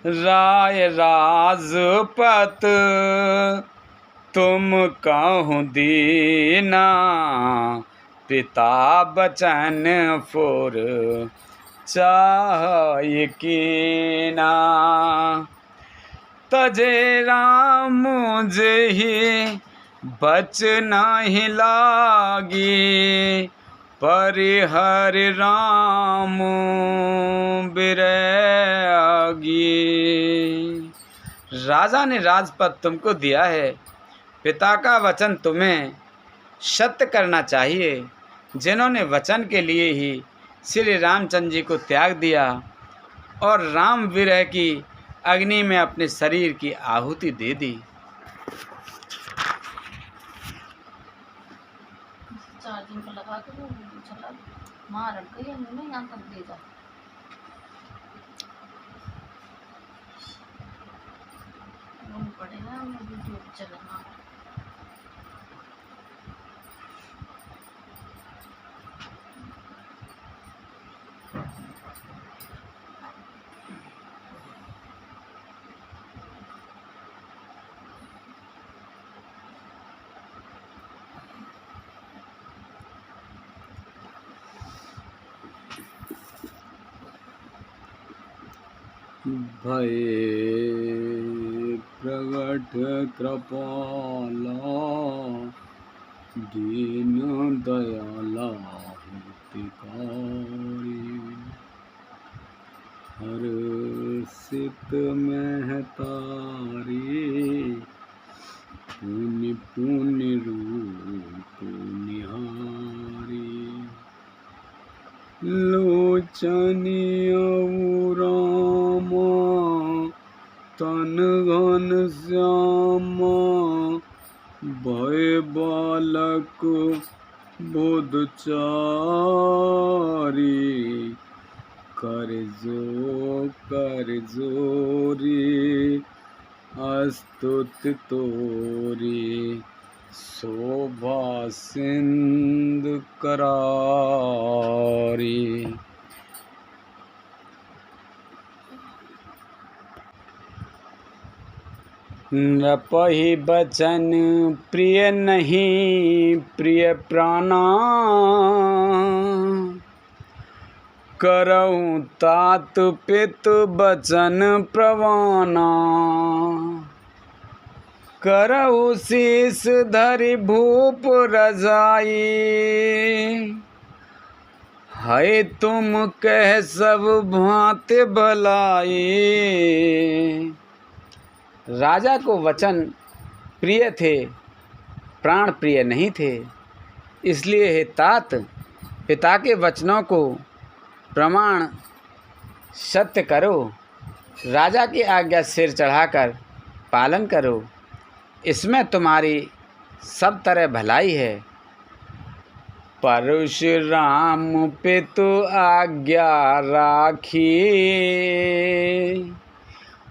राय राजपत तुम कहूँ दीना, पिता बचन फुर चाहे कीना। तजे राम जेहि बचना ही लागी, परिहर राम बिरगी। राजा ने राजपद तुमको दिया है, पिता का वचन तुम्हें सत्य करना चाहिए। जिन्होंने वचन के लिए ही श्री रामचंद्र जी को त्याग दिया और राम विरह की अग्नि में अपने शरीर की आहुति दे दी। चार्जिंग पर लगा के वो चला माँ रख गई हमने यहाँ तक ले जा पड़ेगा हमें वीडियो चलाना भय प्रगट कृपाला दीन दयाला हितकारी हर सित महतारी पुण्य पुण्य रूप निहारी लोचनिय रामा तन घन श्यामा भय बालक बोधचारी कर जोरी अस्तुत तोरी शोभा सिंधु करारी नपहि बचन प्रिय नहीं प्रिय प्राणा करऊँ तात पित बचन प्रवाना करऊ शीस धरि भूप रजाई है तुम कह सब भांति भलाई। राजा को वचन प्रिय थे, प्राण प्रिय नहीं थे, इसलिए हे तात पिता के वचनों को प्रमाण सत्य करो, राजा की आज्ञा सिर चढ़ाकर पालन करो, इसमें तुम्हारी सब तरह भलाई है। परशुराम पितु आज्ञा राखी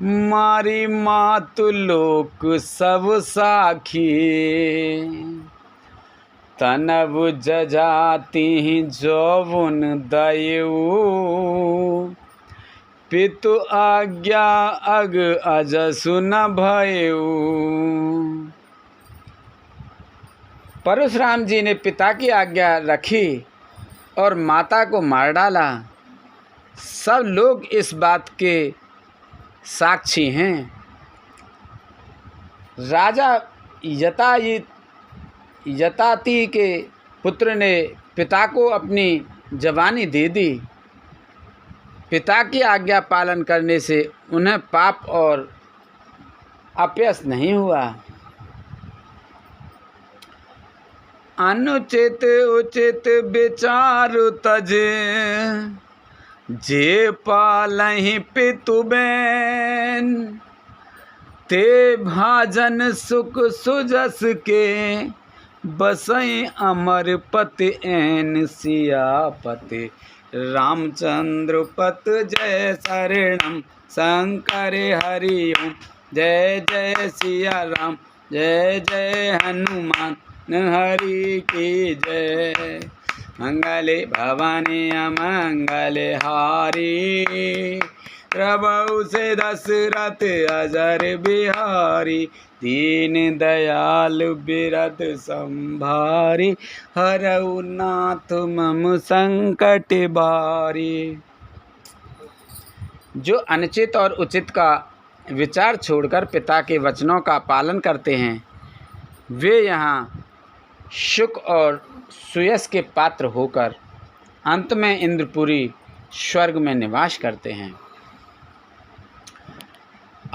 मारी मातु लोक सब साखी तनव जजाति जौवन दयऊ पितु आज्ञा अग अजसु न भयऊ। परशुराम जी ने पिता की आज्ञा रखी और माता को मार डाला। सब लोग इस बात के साक्षी हैं। राजा यताति के पुत्र ने पिता को अपनी जवानी दे दी। पिता की आज्ञा पालन करने से उन्हें पाप और अपयश नहीं हुआ। अनुचित उचित विचार तजे जे पालहि पितु बैन ते भाजन सुख सुजस के बसई अमर पति ऐन सियापति रामचंद्र पत जय शरणम शंकर हरि ओम जय जय सिया राम जय जय हनुमान हरि की जय। मंगले भवानी मंगले हारी प्रभु से दशरथ अजर बिहारी दीन दयाल बिरद संभारी हरऊ नाथ मम संकट बारी। जो अनुचित और उचित का विचार छोड़कर पिता के वचनों का पालन करते हैं वे यहाँ सुख और सुयश के पात्र होकर अंत में इंद्रपुरी स्वर्ग में निवास करते हैं।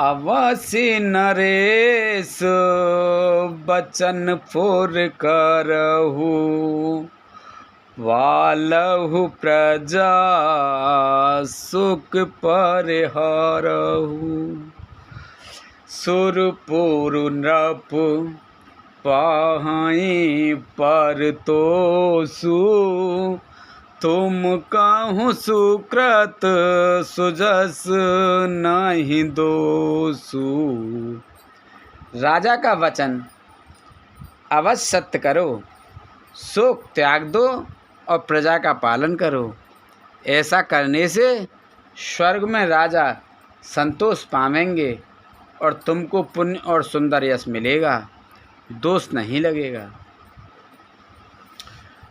अवसि नरेश बचन फोर करहु वालहु प्रजा सुख परिहरहु सुरपुर नृप पाहई पर तोसु, तुम कहूँ सुकृत सुजस नहीं दोसु। राजा का वचन अवश्य सत्य करो, शोक त्याग दो और प्रजा का पालन करो। ऐसा करने से स्वर्ग में राजा संतोष पावेंगे और तुमको पुण्य और सुंदर यश मिलेगा, दोष नहीं लगेगा।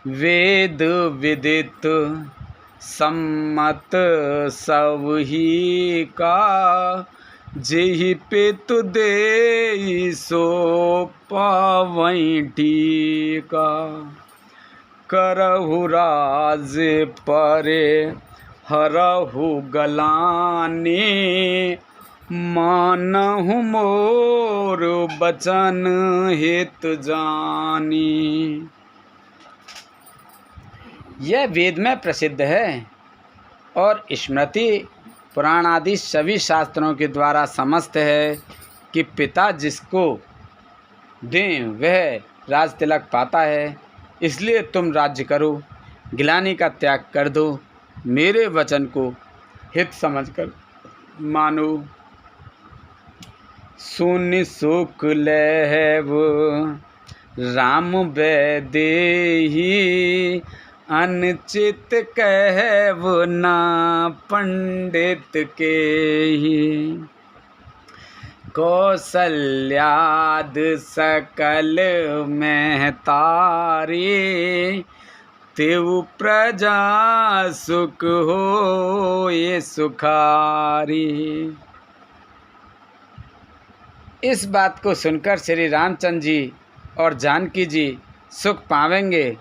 वेद विदित सम्मत सब ही का, जेहि पितु देई सो पावई टीका। करहु राज परे हरहु गलानी, मानहु मोर बचन हित जानी। यह वेद में प्रसिद्ध है और स्मृति पुराण आदि सभी शास्त्रों के द्वारा समस्त है कि पिता जिसको दें वह राज तिलक पाता है। इसलिए तुम राज्य करो, गिलानी का त्याग कर दो, मेरे वचन को हित समझकर मानो। सुनि सुख लहब राम वैदेही, अनचित कहब ना पंडित केहि। कौसल्याद सकल महतारी, तेउ प्रजा सुख होए सुखारी। इस बात को सुनकर श्री रामचंद्र जी और जानकी जी सुख पावेंगे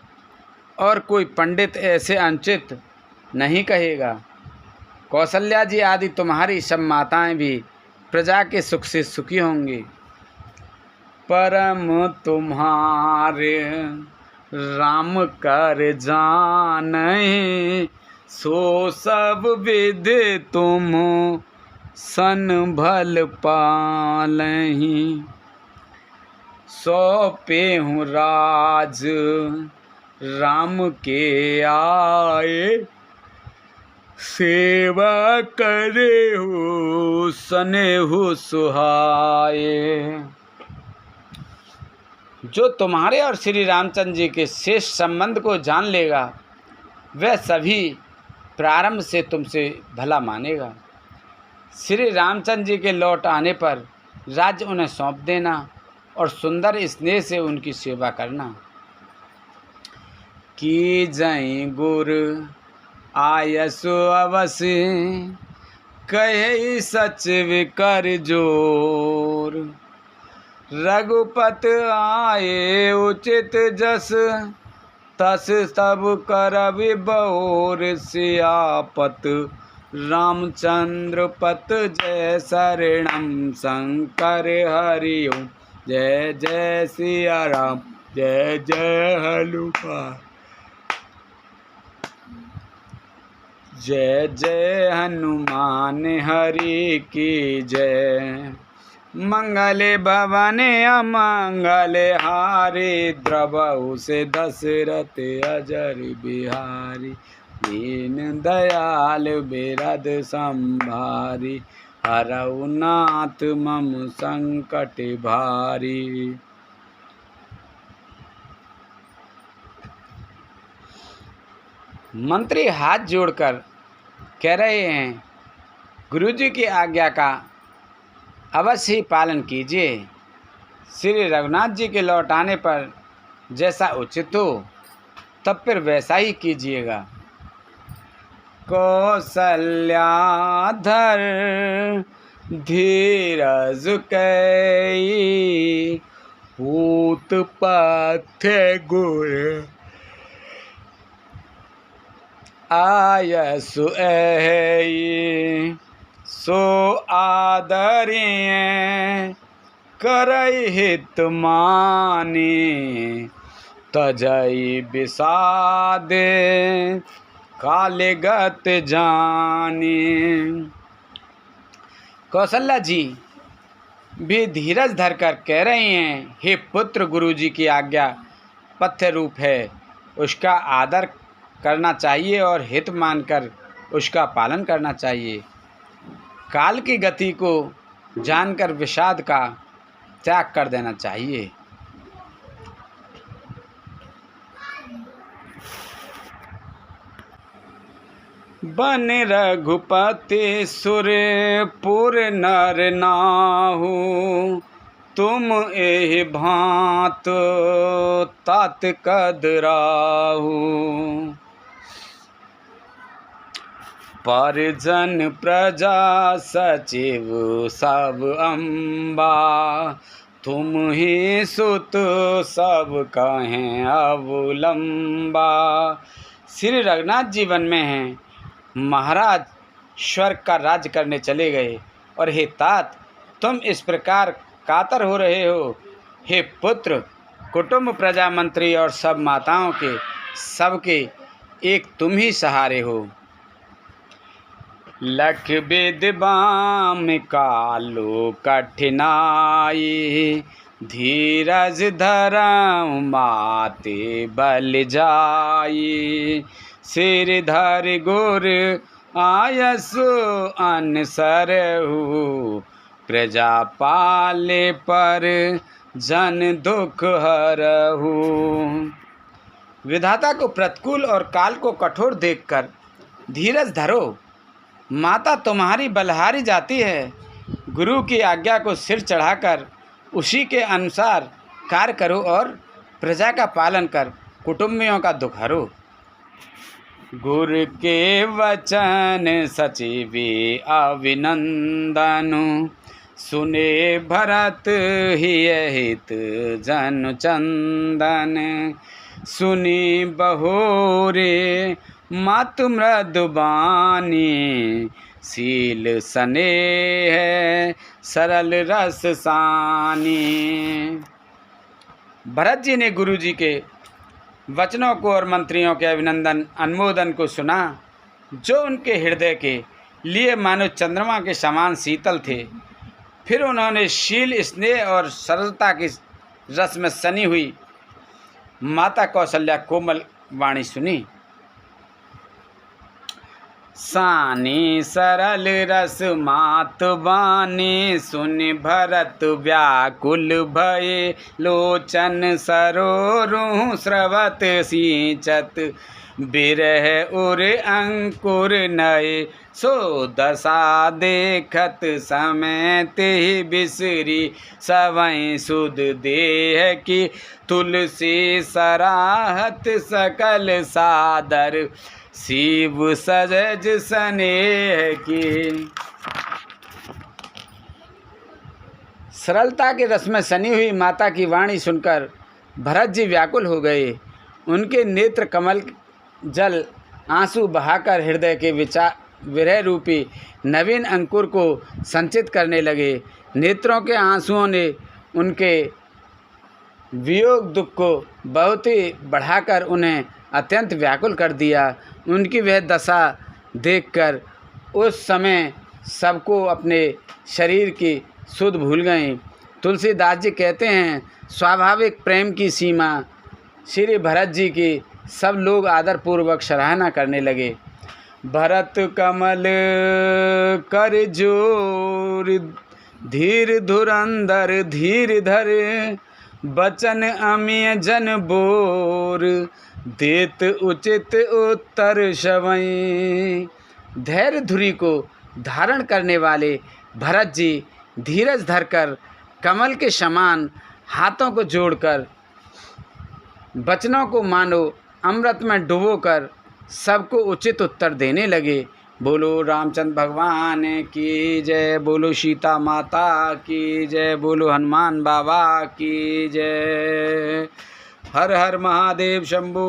और कोई पंडित ऐसे अनुचित नहीं कहेगा। कौशल्या जी आदि तुम्हारी सब माताएं भी प्रजा के सुख से सुखी होंगी। परम तुम्हारे राम कर जानहि, सो सब विधि तुम सन भल पालहि। सौंपेहु राज राम के आए, सेवा करेहु सनेहु सुहाए। जो तुम्हारे और श्री रामचंद्र जी के शेष संबंध को जान लेगा वह सभी प्रारंभ से तुमसे भला मानेगा। श्री रामचंद्र जी के लौट आने पर राज्य उन्हें सौंप देना और सुंदर स्नेह से उनकी सेवा करना। की जय गुर आयसु अवसि, कहे सच विकर जोर। रघुपत आए उचित जस, तस सब करबि बहोर। सियापत रामचंद्र पत जय शरणम, शंकर हरि ओम। जय जय सिया राम, जय जय हनुमान। जय जय हनुमान हरि की जय। मंगल भवन अमंगल हारी, द्रवहु से दशरथ अजर बिहारी। दीन दयाल बिरद संभारी, हरऊ नाथ मम संकट भारी। मंत्री हाथ जोड़कर कह रहे हैं, गुरुजी की आज्ञा का अवश्य ही पालन कीजिए। श्री रघुनाथ जी के लौट आने पर जैसा उचित हो तब फिर वैसा ही कीजिएगा। कौसल्याधर धीरज कई, पूत पथ्य गुर। आयसु एहि सो आदरिय, करई हित मानी। तजई विषादे काले गत जानी। कौशल्या जी भी धीरज धरकर कह रही हैं, हे पुत्र, गुरुजी की आज्ञा पथ्य रूप है, उसका आदर करना चाहिए और हित मानकर उसका पालन करना चाहिए। काल की गति को जानकर विषाद का त्याग कर देना चाहिए। बन रघुपति सुरपुर नर नाहु, तुम एहि भांत तात कदराहु। परिजन प्रजा सचिव सब अम्बा, तुम ही सुत सब कहें अवलंबा। श्री रघुनाथ जी वन में हैं, महाराज स्वर्ग का राज्य करने चले गए, और हे तात, तुम इस प्रकार कातर हो रहे हो। हे पुत्र, कुटुंब, प्रजा, मंत्री और सब माताओं के सबके एक तुम ही सहारे हो। लख बिद बाम कालो कठिनाई, धीरज धरम माते बल जाई। सिर धर गुर आयसु अनसरहु, प्रजा पाले पर जन दुख हरहु। विधाता को प्रतिकूल और काल को कठोर देखकर धीरज धरो, माता तुम्हारी बलहारी जाती है। गुरु की आज्ञा को सिर चढ़ाकर उसी के अनुसार कार्य करो और प्रजा का पालन कर कुटुंबियों का दुख हरो। गुरु के वचन सचिवी अभिनंदनु, सुने भरत हित जन चंदन। सुनी बहोरे मातु मृदुबानी, शील स्नेह सरल रस सानी। भरत जी ने गुरु जी के वचनों को और मंत्रियों के अभिनंदन अनुमोदन को सुना, जो उनके हृदय के लिए मानो चंद्रमा के समान शीतल थे। फिर उन्होंने शील, स्नेह और सरलता की रस में सनी हुई माता कौशल्या कोमल वाणी सुनी। सानी सरल रस मात बानी, सुन भरत व्याकुल भये। लोचन सरोरु स्रवत सिंचत, बिरह उर अंकुर नए। सो दशा देखत समय तेहि बिसरी, सवै सुध देह की तुलसी सराहत सकल सादर। शिव सजज स्नेह की। सरलता के रस में सनी हुई माता की वाणी सुनकर भरत जी व्याकुल हो गए। उनके नेत्र कमल जल आंसू बहाकर हृदय के विरह रूपी नवीन अंकुर को संचित करने लगे। नेत्रों के आंसुओं ने उनके वियोग दुख को बहुत ही बढ़ाकर उन्हें अत्यंत व्याकुल कर दिया। उनकी वह दशा देखकर उस समय सबको अपने शरीर की सुध भूल गए। तुलसीदास जी कहते हैं, स्वाभाविक प्रेम की सीमा श्री भरत जी की सब लोग आदरपूर्वक सराहना करने लगे। भरत कमल कर जोर, धीर धुरंधर धीर धर। बचन अमिय जन बोर, देत उचित उत्तर शवई। धैर्य धुरी को धारण करने वाले भरत जी धीरज धरकर कमल के समान हाथों को जोड़कर वचनों को मानो अमृत में डुबोकर सबको उचित उत्तर देने लगे। बोलो रामचंद्र भगवान की जय, बोलो सीता माता की जय, बोलो हनुमान बाबा की जय। हर हर महादेव शंभू।